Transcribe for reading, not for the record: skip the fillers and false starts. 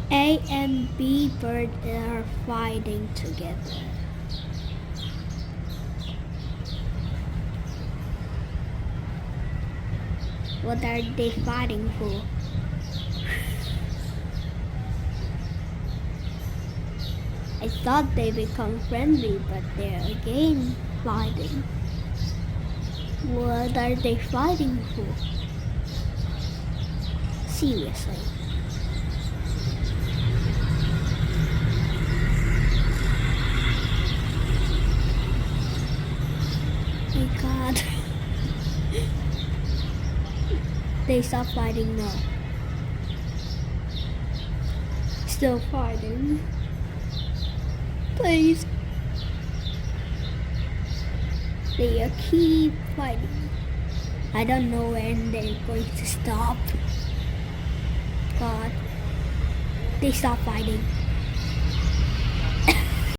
A and B bird are fighting together. What are they fighting for? I thought they become friendly, but they're again fighting. What are they fighting for? Seriously. My God. They stop fighting now. Still fighting. Please. They keep fighting. I don't know when they're going to stop. God. They stop fighting.